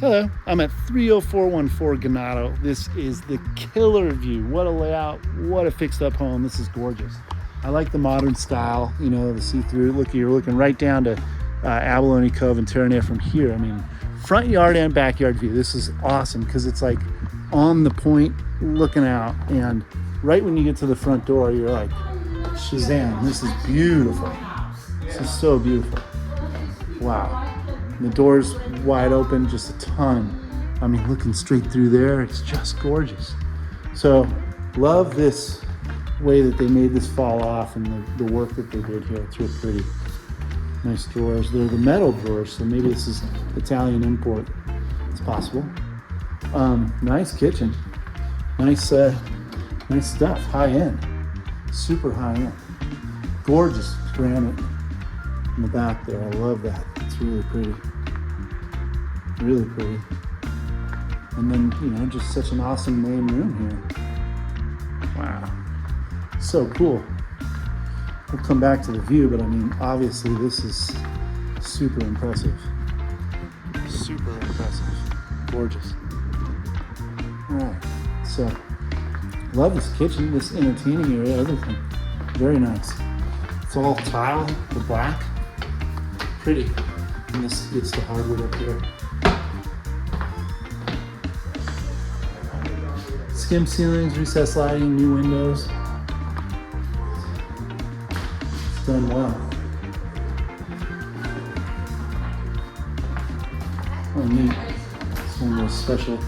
Hello, I'm at 30414 Ganado. This is the killer view. What a layout, what a fixed up home. This is gorgeous. I like the modern style, you know, the see-through. Look, you're looking right down to Abalone Cove and Terranea from here. I mean, front yard and backyard view. This is awesome because it's like on the point looking out, and right when you get to the front door, you're like, Shazam, this is beautiful. This is so beautiful. Wow. And the door's wide open, just a ton. I mean, looking straight through there, it's just gorgeous. So, love this way that they made this fall off and the work that they did here. It's real pretty. Nice drawers. They're the metal drawers, so maybe this is Italian import. It's possible. Nice kitchen. Nice stuff. High end. Super high end. Gorgeous granite in the back there. I love that. It's really pretty. Really pretty. And then, you know, just such an awesome main room here. Wow. So cool. We'll come back to the view, but I mean, obviously this is super impressive. Super impressive. Gorgeous. All right. So, love this kitchen, this entertaining area, everything. Very nice. It's all tile, the black. Pretty. And this gets the hardwood up here. Skim ceilings, recessed lighting, new windows. It's done well. Oh, neat. It's one of those special.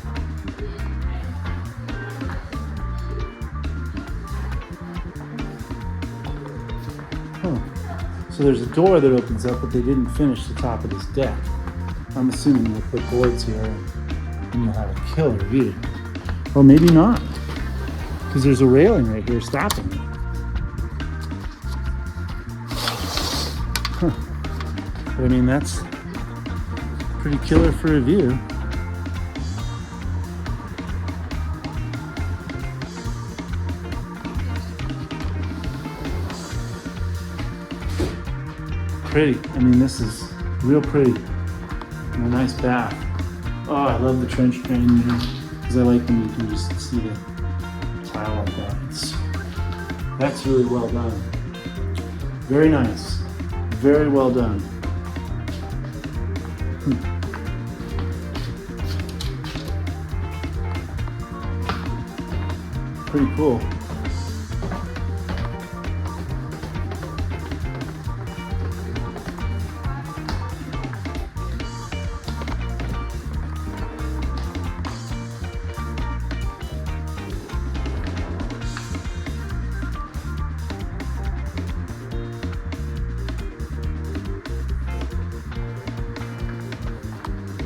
So there's a door that opens up, but they didn't finish the top of this deck. I'm assuming they'll put boards here and you'll have a killer view. Or maybe not, because there's a railing right here stopping me. Huh. But I mean, that's pretty killer for a view. Pretty. I mean, this is real pretty. And a nice bath. Oh, I love the trench drain here because I like when you can just see the tile like that. That's really well done. Very nice. Very well done. Pretty cool.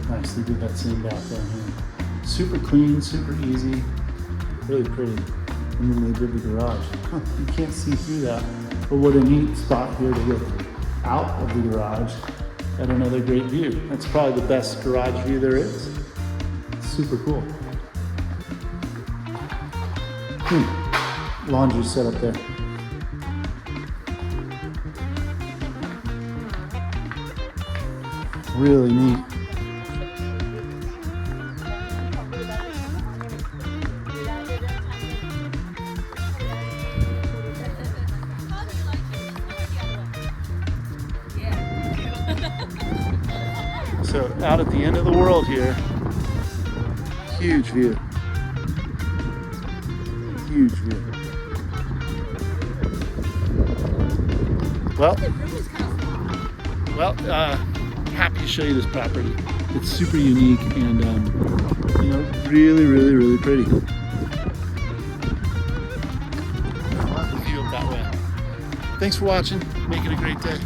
Nice, they did that same back down here. Super clean, super easy, really pretty. And then they did the garage. Huh, you can't see through that. But what a neat spot here to get out of the garage at another great view. That's probably the best garage view there is. Super cool. Laundry set up there. Really neat. So out at the end of the world here, huge view. Huge view. Well, happy to show you this property. It's super unique and you know, really, really, really pretty. I love the view up that way. Thanks for watching. Make it a great day.